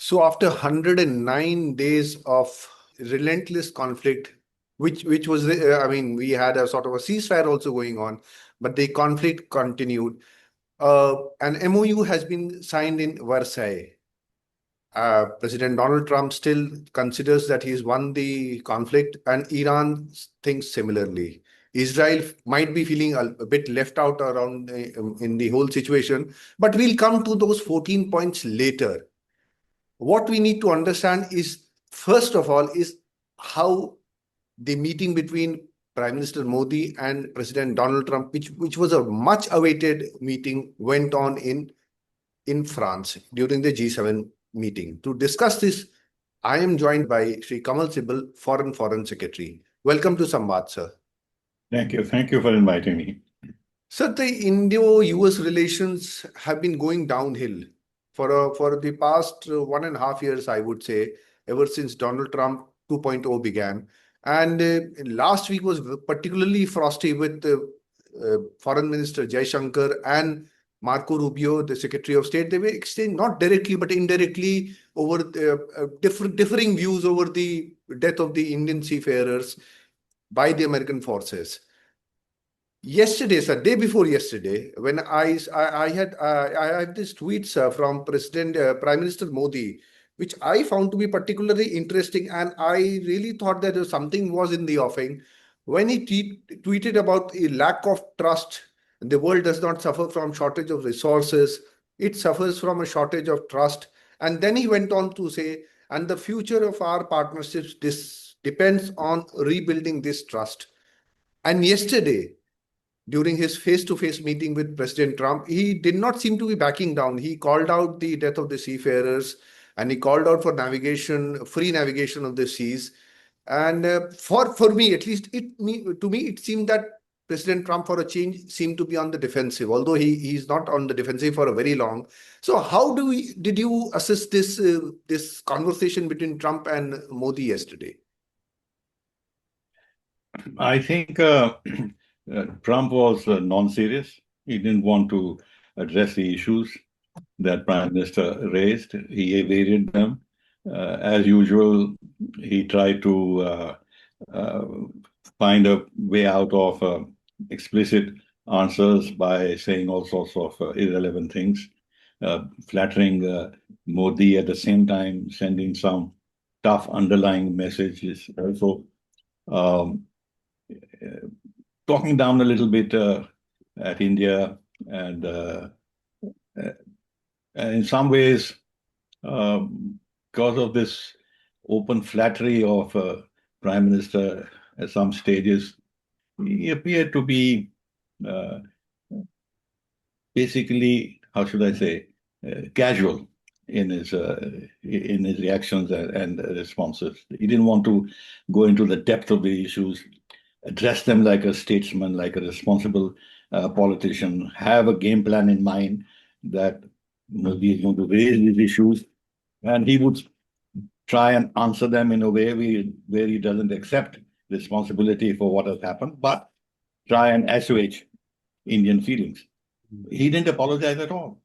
So after 109 days of relentless conflict, which was, I mean, we had a sort of a ceasefire also going on, but the conflict continued. An MOU has been signed in Versailles. President Donald Trump still considers that he's won the conflict, and Iran thinks similarly. Israel might be feeling a bit left out around in the whole situation, but we'll come to those 14 points later. What we need to understand is, first of all, is how the meeting between Prime Minister Modi and President Donald Trump, which was a much awaited meeting, went on in France during the G7 meeting. To discuss this, I am joined by Sri Kamal Sibal, Foreign Secretary. Welcome to Samvad, sir. Thank you. Thank you for inviting me. Sir, the Indo-US relations have been going downhill for the past 1.5 years, I would say, ever since Donald Trump 2.0 began. And last week was particularly frosty with Foreign Minister Jaishankar and Marco Rubio, the Secretary of State. They were exchanging not directly but indirectly over differing views over the death of the Indian seafarers by the American forces. Yesterday, sir, day before yesterday, when I had this tweet, sir, from Prime Minister Modi, which I found to be particularly interesting, and I really thought that something was in the offing when he tweeted about a lack of trust. The world does not suffer from shortage of resources; it suffers from a shortage of trust. And then he went on to say, and the future of our partnerships depends on rebuilding this trust. And yesterday, during his face-to-face meeting with President Trump, he did not seem to be backing down. He called out the death of the seafarers, and he called out for free navigation of the seas. And for me, at least, to me, it seemed that President Trump, for a change, seemed to be on the defensive, although he's not on the defensive for a very long. So, how did you assess this conversation between Trump and Modi yesterday? I think Trump was non-serious. He didn't want to address the issues that Prime Minister raised. He evaded them. As usual, he tried to find a way out of explicit answers by saying all sorts of irrelevant things, flattering Modi at the same time, sending some tough underlying messages also. Talking down a little bit at India, and in some ways, because of this open flattery of Prime Minister at some stages, he appeared to be basically, how should I say, casual in his reactions and responses. He didn't want to go into the depth of the issues, address them like a statesman, like a responsible politician, have a game plan in mind that Modi is going to raise these issues, and he would try and answer them in a way where he doesn't accept responsibility for what has happened, but try and assuage Indian feelings. He didn't apologize at all.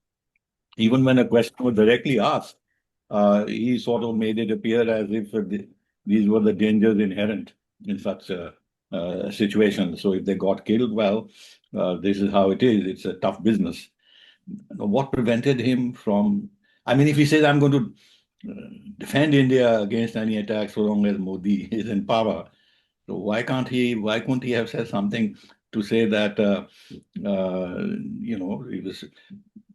Even when a question was directly asked, he sort of made it appear as if these were the dangers inherent in such situations. So if they got killed, well, this is how it is. It's a tough business. What prevented him from, I mean, if he says, I'm going to defend India against any attack so long as Modi is in power, so why couldn't he have said something to say that,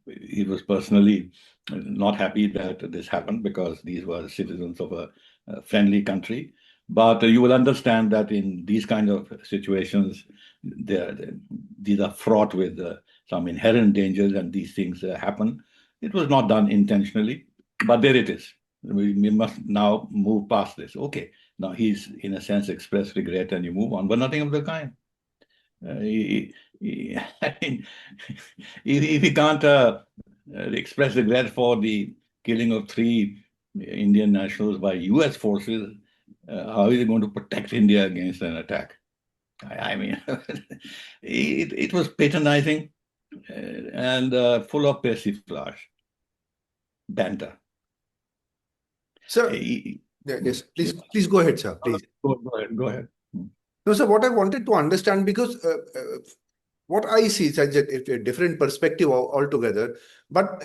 he was personally not happy that this happened because these were citizens of a friendly country. But you will understand that in these kind of situations, these are fraught with some inherent dangers, and these things happen. It was not done intentionally, but there it is. We must now move past this. Okay, now he's in a sense expressed regret, and you move on, but nothing of the kind. I mean, if he can't express regret for the killing of 3 Indian nationals by US forces, how is he going to protect India against an attack? I mean, it was patronizing and full of persiflage, banter. Sir, Eh, yes, please go ahead, sir, please. Go ahead. No, sir, what I wanted to understand, because what I see is a different perspective altogether. But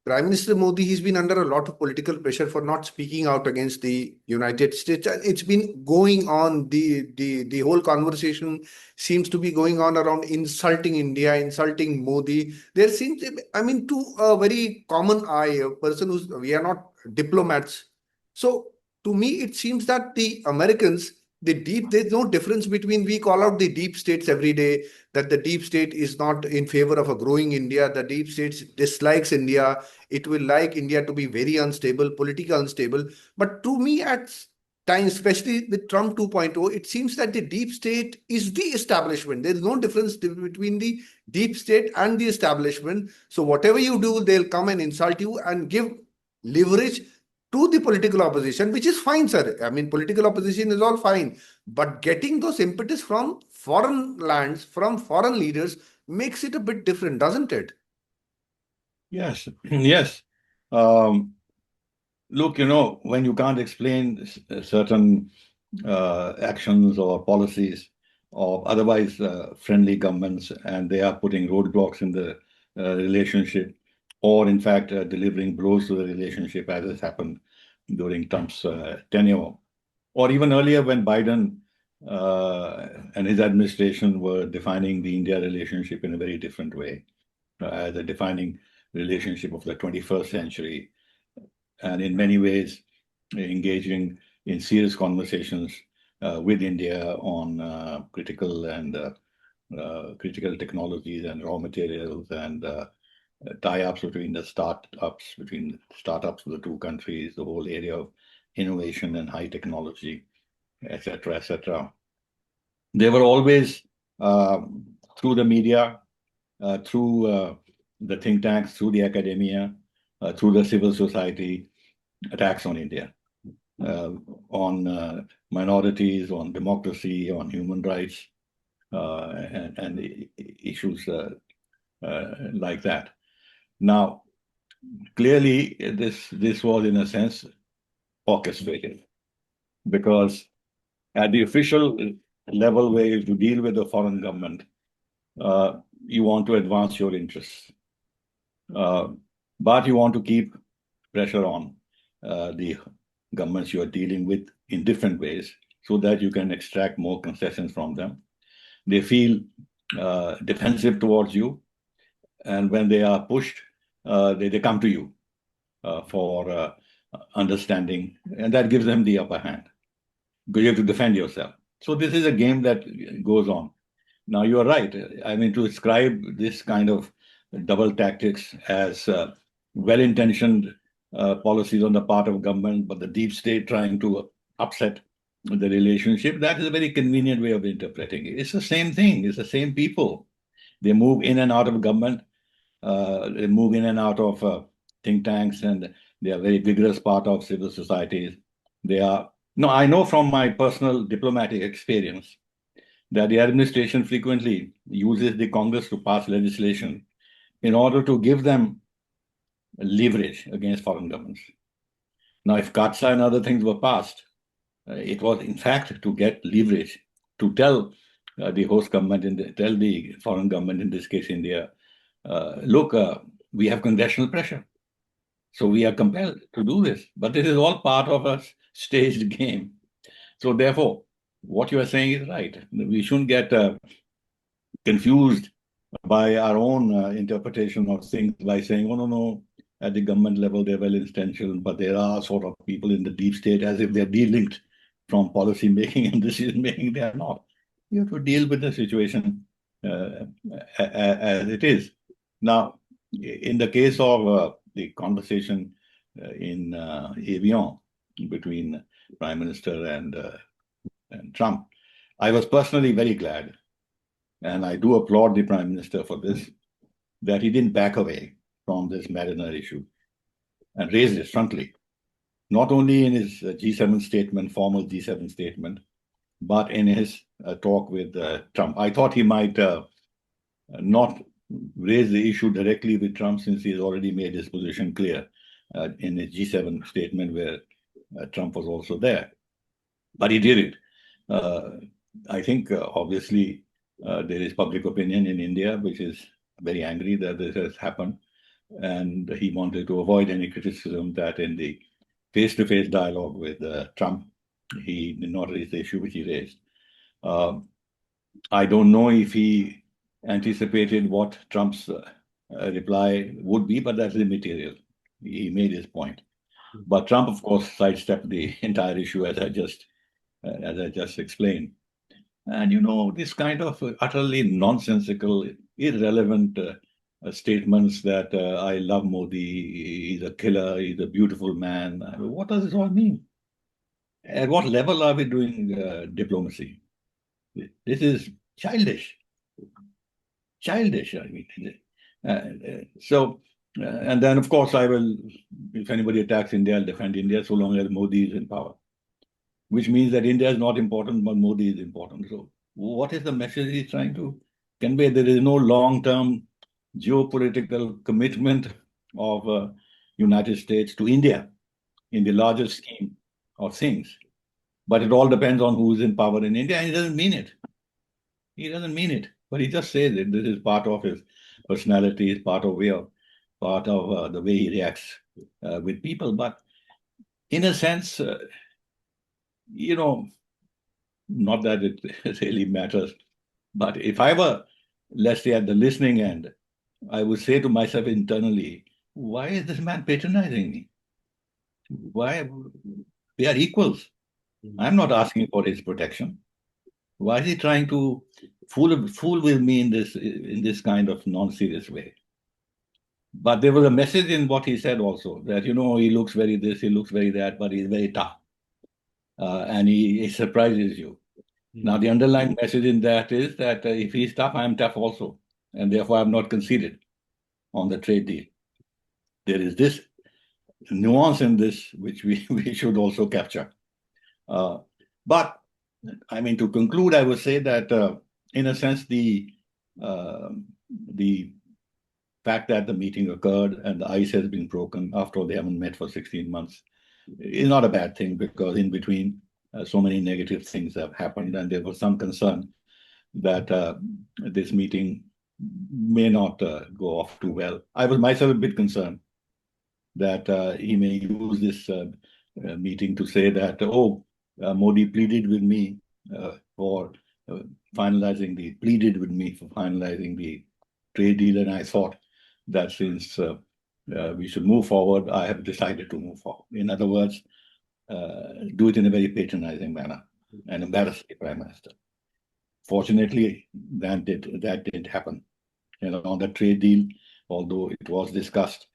Prime Minister Modi, he's been under a lot of political pressure for not speaking out against the United States. It's been going on. The whole conversation seems to be going on around insulting India, insulting Modi. There seems, I mean, to a very common eye, a person who's, we are not diplomats. So to me, it seems that the Americans, there's no difference between, we call out the deep states every day, that the deep state is not in favor of a growing India. The deep state dislikes India. It will like India to be very unstable, politically unstable. But to me, at times, especially with Trump 2.0, it seems that the deep state is the establishment. There is no difference between the deep state and the establishment. So whatever you do, they'll come and insult you and give leverage to the political opposition, which is fine, sir. I mean, political opposition is all fine. But getting those impetus from foreign lands, from foreign leaders, makes it a bit different, doesn't it? Yes, yes. Um, Look, when you can't explain certain actions or policies of otherwise friendly governments, and they are putting roadblocks in the relationship, or in fact delivering blows to the relationship, as has happened during Trump's tenure, or even earlier when Biden and his administration were defining the India relationship in a very different way, as a defining relationship of the 21st century, and in many ways engaging in serious conversations with India on critical technologies and raw materials, and tie-ups between startups of the two countries, the whole area of innovation and high technology, etc., etc. They were always through the media, through the think tanks, through the academia, through the civil society, attacks on India, on minorities, on democracy, on human rights, and issues like that. Now, clearly, this was in a sense orchestrated, because at the official level where you deal with the foreign government, you want to advance your interests, but you want to keep pressure on the governments you are dealing with in different ways, so that you can extract more concessions from them. They feel defensive towards you, and when they are pushed, they come to you for understanding, and that gives them the upper hand, because you have to defend yourself. So this is a game that goes on. Now, you are right. I mean, to describe this kind of double tactics as well-intentioned policies on the part of government, but the deep state trying to upset the relationship, that is a very convenient way of interpreting it. It's the same thing. It's the same people. They move in and out of government. They move in and out of think tanks, and they are very vigorous part of civil societies. I know from my personal diplomatic experience that the administration frequently uses the Congress to pass legislation in order to give them leverage against foreign governments. Now, if CATSA and other things were passed, it was in fact to get leverage, to tell the host government, tell the foreign government, in this case India, look, we have congressional pressure, so we are compelled to do this. But this is all part of a staged game. So therefore, what you are saying is right. We shouldn't get confused by our own interpretation of things by saying, oh, no, at the government level, they're well-intentioned, but there are sort of people in the deep state, as if they're de-linked from policy making and decision making. They are not. You have to deal with the situation as it is. Now, in the case of the conversation in Evian between Prime Minister and Trump, I was personally very glad, and I do applaud the Prime Minister for this, that he didn't back away from this Mariner issue and raised it frontally, not only in his G7 statement, formal G7 statement, but in his talk with Trump. I thought he might not raise the issue directly with Trump, since he's already made his position clear in his G7 statement, where Trump was also there. But he did it. I think, obviously, there is public opinion in India which is very angry that this has happened. And he wanted to avoid any criticism that in the face-to-face dialogue with Trump, he did not raise the issue which he raised. I don't know if he anticipated what Trump's reply would be, but that's immaterial. He made his point. But Trump, of course, sidestepped the entire issue as I just explained. And this kind of utterly nonsensical, irrelevant statements that I love Modi, he's a killer, he's a beautiful man. What does this all mean? At what level are we doing diplomacy? This is childish. Childish, I mean. And then, of course, I will, if anybody attacks India, I'll defend India so long as Modi is in power, which means that India is not important, but Modi is important. So what is the message he's trying to convey? There is no long-term geopolitical commitment of United States to India in the larger scheme of things. But it all depends on who is in power in India, and he doesn't mean it. He doesn't mean it, but he just says it. This is part of his personality, is part of the way he reacts with people. But in a sense, not that it really matters, but if I were, let's say, at the listening end, I would say to myself internally, why is this man patronizing me? Why? We are equals. I'm not asking for his protection. Why is he trying to fool with me in this kind of non-serious way? But there was a message in what he said also, that, he looks very this, he looks very that, but he's very tough. And he surprises you. Now, the underlying message in that is that if he's tough, I'm tough also. And therefore, I'm not conceded on the trade deal. There is this nuance in this, which we should also capture. But, I mean, to conclude, I would say that, in a sense, the fact that the meeting occurred and the ice has been broken after they haven't met for 16 months is not a bad thing, because in between, so many negative things have happened, and there was some concern that this meeting may not go off too well. I was myself a bit concerned that he may use this meeting to say that, Modi pleaded with me for finalizing the trade deal, and I thought that since we should move forward, I have decided to move forward. In other words, do it in a very patronizing manner and embarrass the Prime Minister. Fortunately, that did happen. On the trade deal, although it was discussed,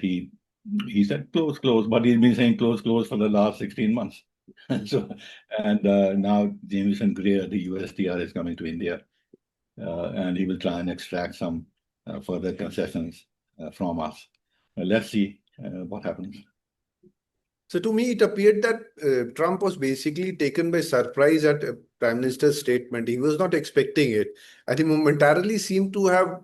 he said close, but he's been saying close for the last 16 months. Now Jameson Greer, the USTR, is coming to India, and he will try and extract some further concessions from us. Let's see what happens. So to me, it appeared that Trump was basically taken by surprise at Prime Minister's statement. He was not expecting it. I think momentarily seemed to have,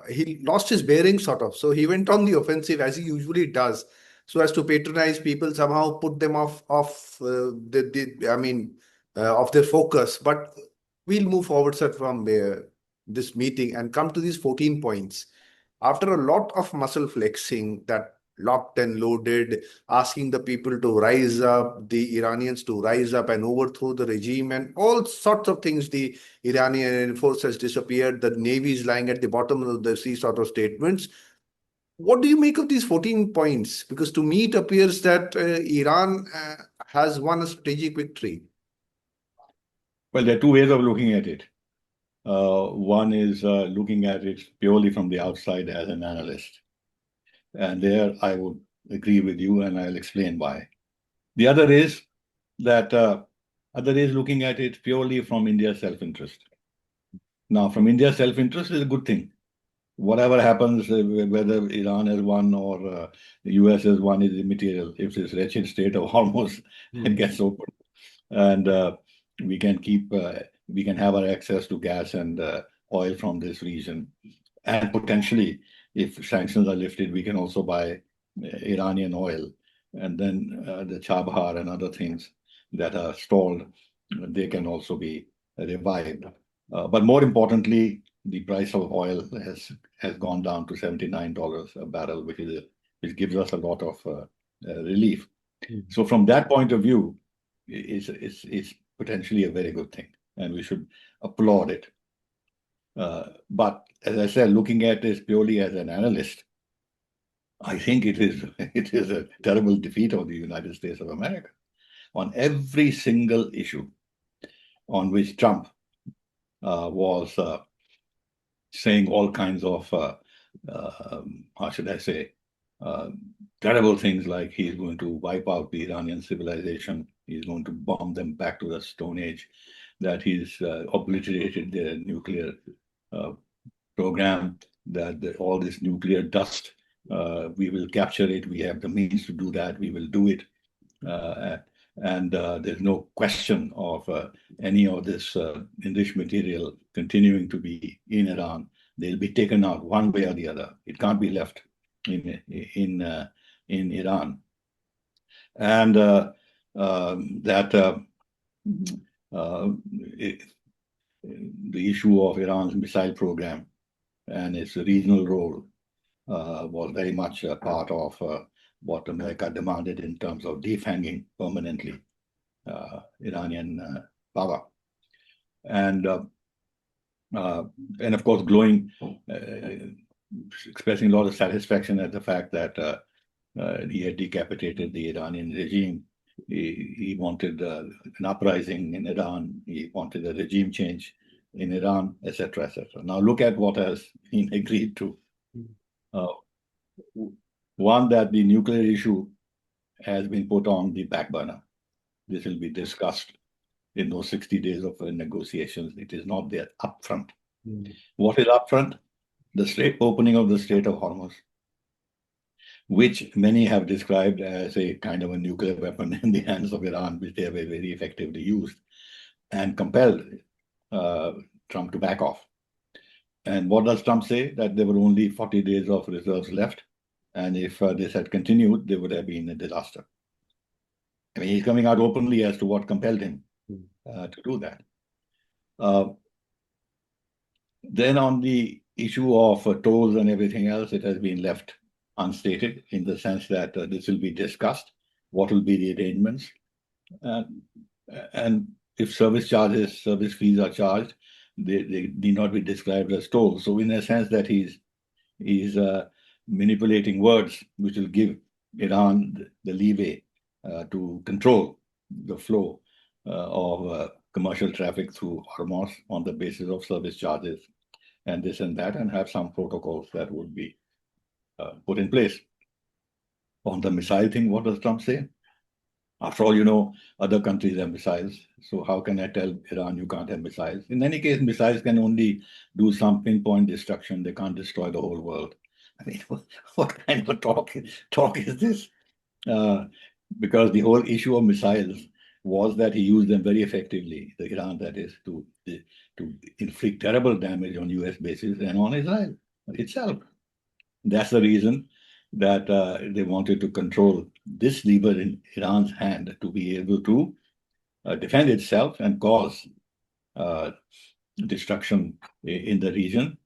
he lost his bearing sort of. So he went on the offensive as he usually does, so as to patronize people, somehow put them off their focus. But we'll move forward, sir, from this meeting and come to these 14 points. After a lot of muscle flexing, that locked and loaded, asking the people to rise up, the Iranians to rise up and overthrow the regime, and all sorts of things. The Iranian force has disappeared, the navy is lying at the bottom of the sea sort of statements. What do you make of these 14 points? Because to me, it appears that Iran has won a strategic victory. Well, there are two ways of looking at it. One is looking at it purely from the outside as an analyst. And there I would agree with you, and I'll explain why. The other is looking at it purely from India's self-interest. Now, from India's self-interest is a good thing. Whatever happens, whether Iran has won or the US has won, is immaterial. If this wretched state of Hormuz gets open, and we can have our access to gas and oil from this region, and potentially, if sanctions are lifted, we can also buy Iranian oil, and then the Chabahar and other things that are stalled, they can also be revived. But more importantly, the price of oil has gone down to $79 a barrel, which gives us a lot of relief. So from that point of view, it's potentially a very good thing, and we should applaud it. But as I said, looking at this purely as an analyst, I think it is a terrible defeat of the United States of America on every single issue on which Trump was saying all kinds of how should I say terrible things, like he's going to wipe out the Iranian civilization, he's going to bomb them back to the Stone Age, that he's obliterated their nuclear program, that all this nuclear dust, we will capture it, we have the means to do that, we will do it. And there's no question of any of this enriched material continuing to be in Iran. They'll be taken out one way or the other. It can't be left in Iran. And the issue of Iran's missile program and its regional role was very much a part of what America demanded in terms of defanging permanently Iranian power. And of course, expressing a lot of satisfaction at the fact that he had decapitated the Iranian regime. He wanted an uprising in Iran. He wanted a regime change in Iran, etc., etc. Now look at what has been agreed to. One, that the nuclear issue has been put on the back burner. This will be discussed in those 60 days of negotiations. It is not there upfront. What is upfront? The opening of the Strait of Hormuz, which many have described as a kind of a nuclear weapon in the hands of Iran, which they have very effectively used, and compelled Trump to back off. And what does Trump say? That there were only 40 days of reserves left. And if this had continued, there would have been a disaster. I mean, he's coming out openly as to what compelled him to do that. Then on the issue of tolls and everything else, it has been left unstated, in the sense that this will be discussed, what will be the arrangements. And if service fees are charged, they need not be described as tolls. So in a sense that he's manipulating words, which will give Iran the leeway to control the flow of commercial traffic through Hormuz on the basis of service charges and this and that, and have some protocols that would be put in place. On the missile thing, what does Trump say? After all, other countries have missiles. So how can I tell Iran you can't have missiles? In any case, missiles can only do some pinpoint destruction. They can't destroy the whole world. I mean, what kind of talk is this? Because the whole issue of missiles was that he used them very effectively, the Iran, that is, to inflict terrible damage on US bases and on Israel itself. That's the reason that they wanted to control this lever in Iran's hand to be able to defend itself and cause destruction in the region,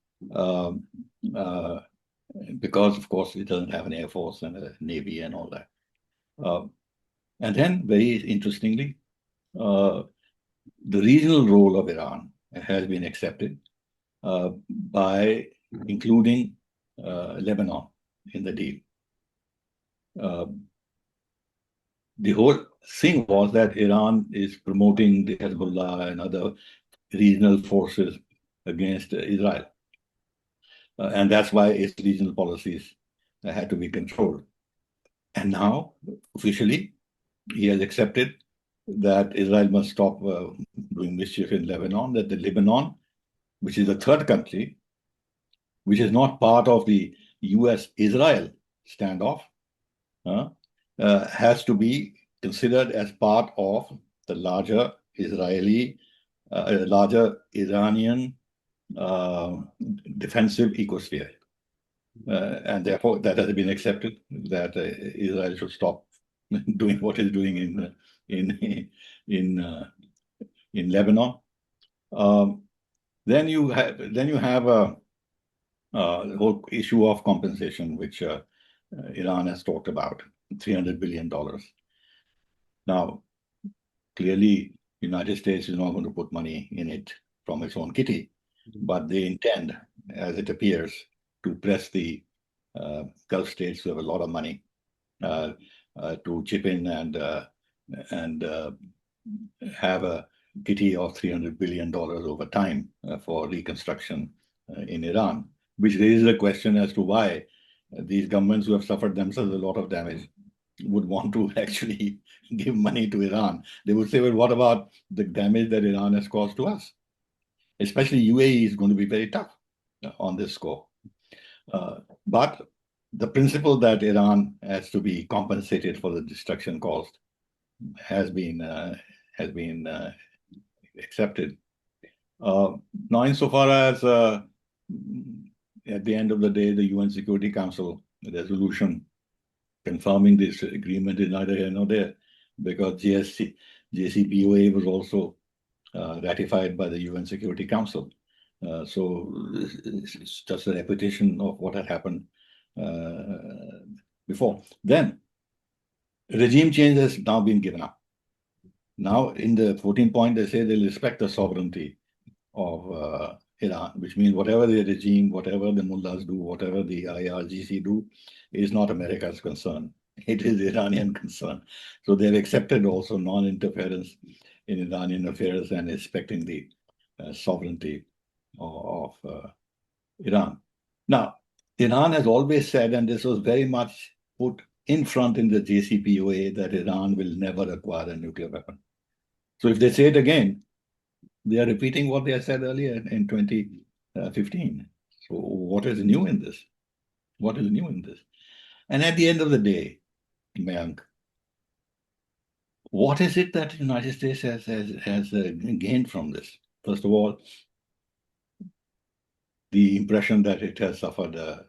because, of course, it doesn't have an air force and a navy and all that. And then, very interestingly, the regional role of Iran has been accepted by including Lebanon in the deal. The whole thing was that Iran is promoting the Hezbollah and other regional forces against Israel. And that's why its regional policies had to be controlled. And now, officially, he has accepted that Israel must stop doing mischief in Lebanon, that the Lebanon, which is the third country, which is not part of the US-Israel standoff, has to be considered as part of the larger Iranian defensive ecosphere. and therefore that has been accepted that Israel should stop doing what it's doing in in Lebanon. Then you have a whole issue of compensation, which Iran has talked about, $300 billion. Now, clearly, United States is not going to put money in it from its own kitty, but they intend, as it appears, to press the Gulf states who have a lot of money to chip in and have a kitty of $300 billion over time for reconstruction in Iran, which raises a question as to why these governments who have suffered themselves a lot of damage would want to actually give money to Iran. They would say, well, what about the damage that Iran has caused to us? Especially UAE is going to be very tough on this score. But the principle that Iran has to be compensated for the destruction caused has been accepted. Now, insofar as at the end of the day, the UN Security Council resolution confirming this agreement is neither here nor there, because JCPOA was also ratified by the UN Security Council. So it's just a repetition of what had happened before. Then regime change has now been given up. Now in the 14th point, they say they'll respect the sovereignty of Iran, which means whatever the regime, whatever the mullahs do, whatever the IRGC do, is not America's concern. It is Iranian concern. So they've accepted also non-interference in Iranian affairs and respecting the sovereignty of Iran. Now, Iran has always said, and this was very much put in front in the JCPOA, that Iran will never acquire a nuclear weapon. So if they say it again, they are repeating what they had said earlier in 2015. So what is new in this? What is new in this? And at the end of the day, Mayank, what is it that the United States has gained from this? First of all, the impression that it has suffered a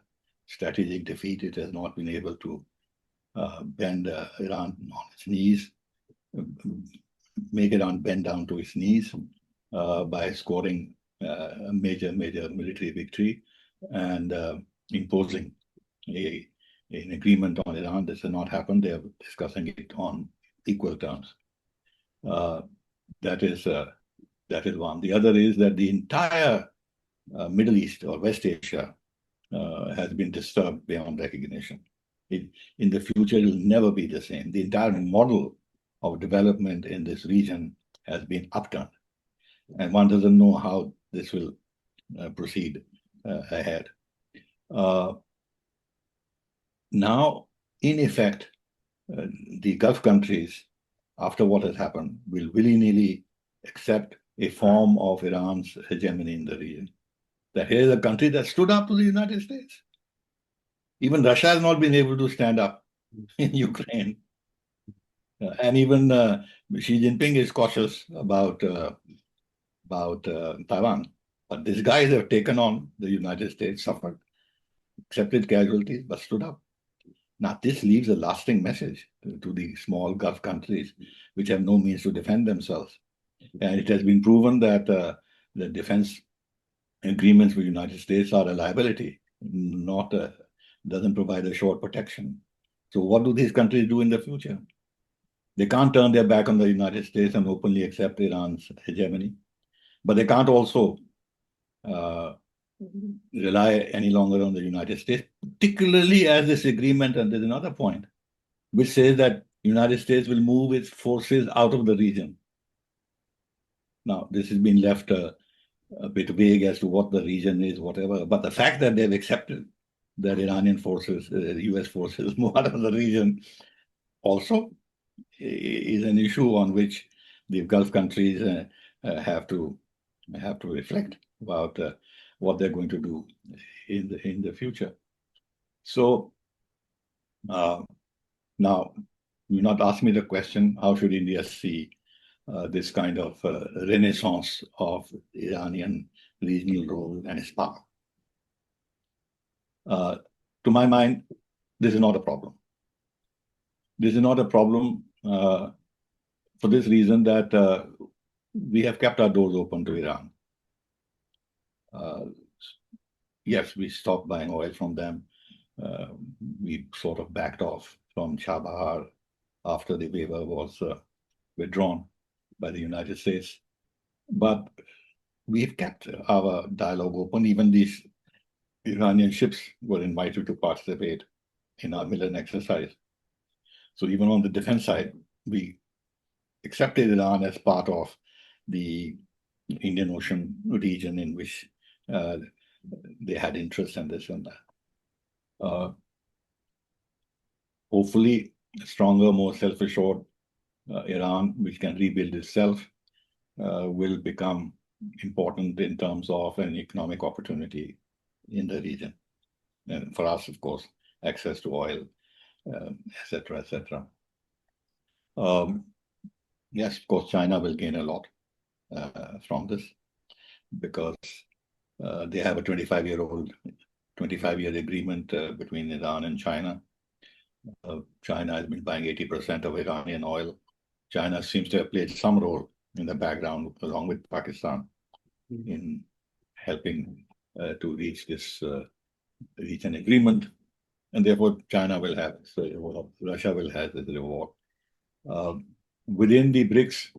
strategic defeat. It has not been able to bend Iran on its knees, make Iran bend down to its knees by scoring a major military victory and imposing an agreement on Iran. This has not happened. They are discussing it on equal terms. That is one. The other is that the entire Middle East or West Asia has been disturbed beyond recognition. In the future, it will never be the same. The entire model of development in this region has been upturned, and one doesn't know how this will proceed ahead. Now, in effect, the Gulf countries, after what has happened, will willy-nilly accept a form of Iran's hegemony in the region. That here is a country that stood up to the United States. Even Russia has not been able to stand up in Ukraine. And even Xi Jinping is cautious about Taiwan. But these guys have taken on the United States, suffered, accepted casualties, but stood up. Now, this leaves a lasting message to the small Gulf countries, which have no means to defend themselves. And it has been proven that the defense agreements with the United States are a liability, not doesn't provide a short protection. So what do these countries do in the future? They can't turn their back on the United States and openly accept Iran's hegemony, but they can't also rely any longer on the United States, particularly as this agreement, and there's another point, which says that United States will move its forces out of the region. Now, this has been left a bit vague as to what the region is, whatever, but the fact that they've accepted that Iranian forces, US forces move out of the region also is an issue on which the Gulf countries have to reflect about what they're going to do in the future. So now, you not ask me the question, how should India see this kind of renaissance of Iranian regional role and its power? to my mind, this is not a problem. This is not a problem for this reason that we have kept our doors open to Iran. Yes, we stopped buying oil from them. We sort of backed off from Chabahar after the waiver was withdrawn by the United States. But we've kept our dialogue open. Even these Iranian ships were invited to participate in our Milan exercise. So even on the defense side, we accepted Iran as part of the Indian Ocean region in which they had interest in this and that. Hopefully, stronger, more self-assured Iran, which can rebuild itself, will become important in terms of an economic opportunity in the region. And for us, of course, access to oil, etc., etc. Yes, of course, China will gain a lot from this because they have a 25-year agreement between Iran and China. China has been buying 80% of Iranian oil. China seems to have played some role in the background, along with Pakistan, in helping to reach an agreement, and therefore China will have Russia will have this reward. Within the BRICS,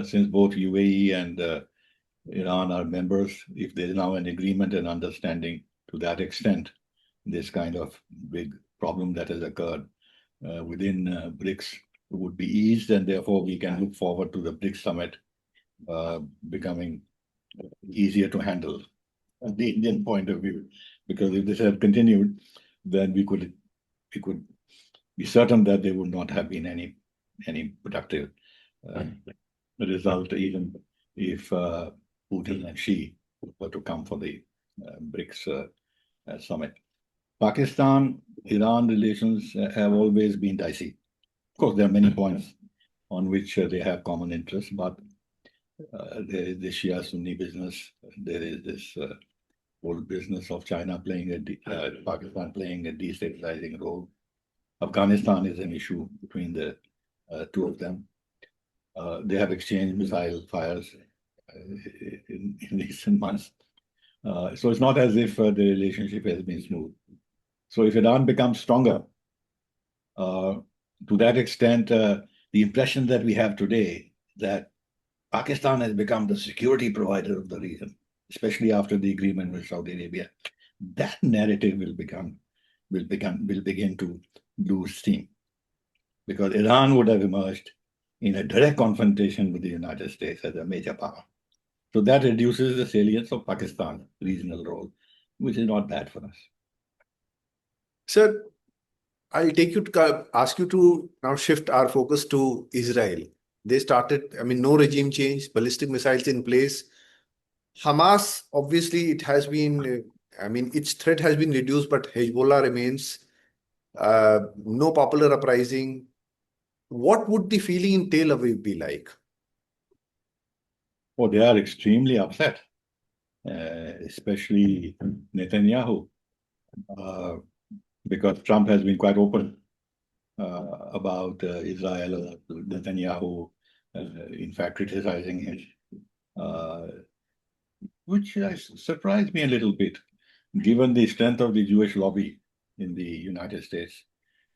since both UAE and Iran are members, if there is now an agreement and understanding to that extent, this kind of big problem that has occurred within BRICS would be eased, and therefore we can look forward to the BRICS summit becoming easier to handle at the Indian point of view. Because if this had continued, then we could be certain that there would not have been any productive result, even if Putin and Xi were to come for the BRICS summit. Pakistan-Iran relations have always been dicey. Of course, there are many points on which they have common interests, but there is the Shia-Sunni business. There is this whole business of China Pakistan playing a destabilizing role. Afghanistan is an issue between the two of them. They have exchanged missile fires in recent months. So it's not as if the relationship has been smooth. So if Iran becomes stronger, to that extent, the impression that we have today that Pakistan has become the security provider of the region, especially after the agreement with Saudi Arabia, that narrative will begin to lose steam, because Iran would have emerged in a direct confrontation with the United States as a major power. So that reduces the salience of Pakistan's regional role, which is not bad for us. Sir, I'll ask you to now shift our focus to Israel. They started, no regime change, ballistic missiles in place. Hamas, obviously, it has been, its threat has been reduced, but Hezbollah remains. No popular uprising. What would the feeling in Tel Aviv be like? Oh, they are extremely upset, especially Netanyahu, because Trump has been quite open about Israel, Netanyahu, in fact, criticizing him, which surprised me a little bit, given the strength of the Jewish lobby in the United States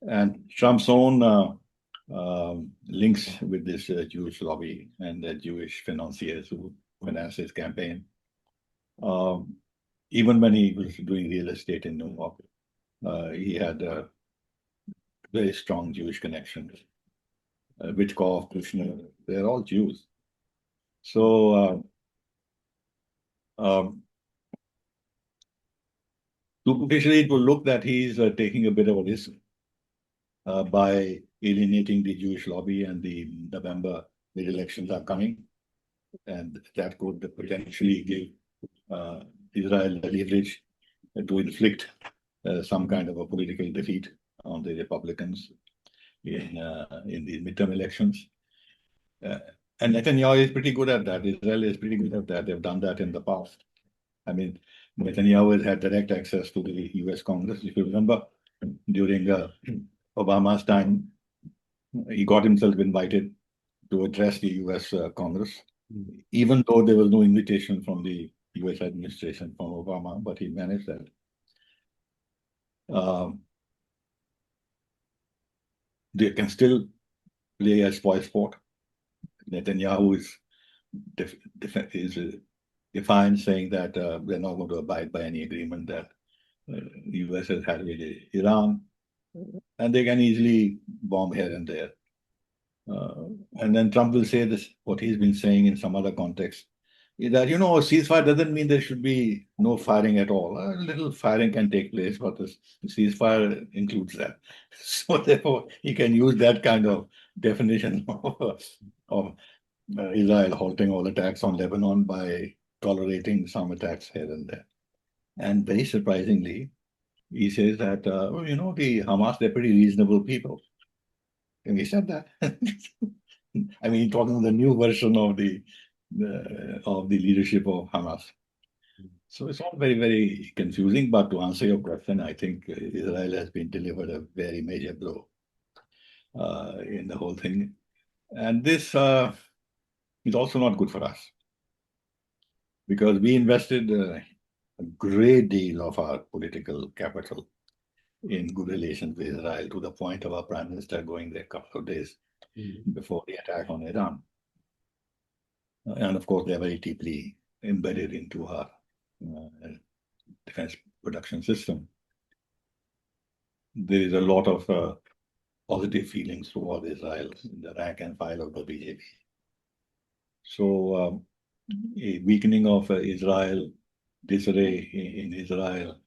and Trump's own links with this Jewish lobby and the Jewish financiers who finance his campaign. Even when he was doing real estate in New York, he had very strong Jewish connections. Witkov, Kushner, they're all Jews. So superficially, it will look that he's taking a bit of a risk by alienating the Jewish lobby, and the November elections are coming, and that could potentially give Israel the leverage to inflict some kind of a political defeat on the Republicans in the midterm elections. And Netanyahu is pretty good at that. Israel is pretty good at that. They've done that in the past. Netanyahu has had direct access to the US Congress. If you remember, during Obama's time, he got himself invited to address the US Congress, even though there was no invitation from the US administration from Obama, but he managed that. They can still play a spoil sport. Netanyahu is defiant, saying that they're not going to abide by any agreement that the US has had with Iran, and they can easily bomb here and there. And then Trump will say this, what he's been saying in some other context, is that, a ceasefire doesn't mean there should be no firing at all. A little firing can take place, but the ceasefire includes that. So therefore, he can use that kind of definition of Israel halting all attacks on Lebanon by tolerating some attacks here and there. And very surprisingly, he says that, the Hamas, they're pretty reasonable people. And he said that. I mean, talking the new version of the leadership of Hamas. So it's all very, very confusing. But to answer your question, I think Israel has been delivered a very major blow in the whole thing. And this is also not good for us, because we invested a great deal of our political capital in good relations with Israel, to the point of our Prime Minister going there a couple of days before the attack on Iran. And of course, they're very deeply embedded into our defense production system. There is a lot of positive feelings toward Israel in the rank and file of the BJP. So a weakening of Israel, disarray in Israel,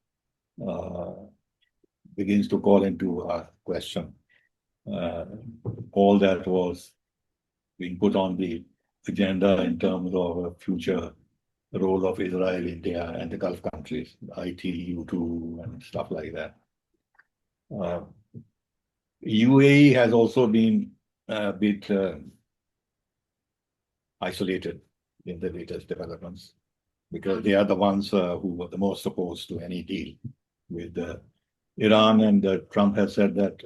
begins to call into question all that was being put on the agenda in terms of a future role of Israel, India, and the Gulf countries, ITU2 and stuff like that. UAE has also been a bit isolated in the latest developments, because they are the ones who were the most opposed to any deal with Iran, and Trump has said that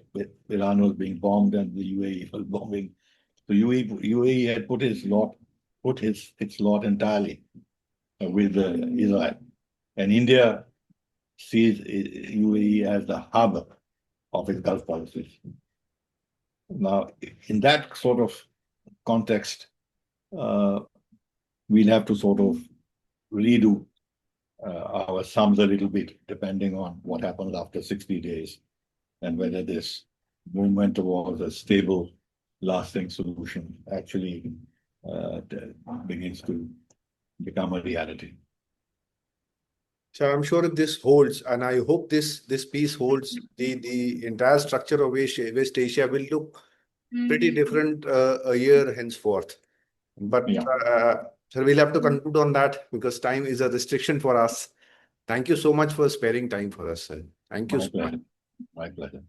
Iran was being bombed and the UAE was bombing. So UAE had put its lot entirely with Israel, and India sees UAE as the hub of its Gulf policies. Now, in that sort of context, we'll have to sort of redo our sums a little bit, depending on what happens after 60 days and whether this movement towards a stable, lasting solution actually begins to become a reality. So I'm sure if this holds, and I hope this peace holds, the entire structure of West Asia will look pretty different a year henceforth. But sir, we'll have to conclude on that, because time is a restriction for us. Thank you so much for sparing time for us, sir. Thank you so much. My pleasure.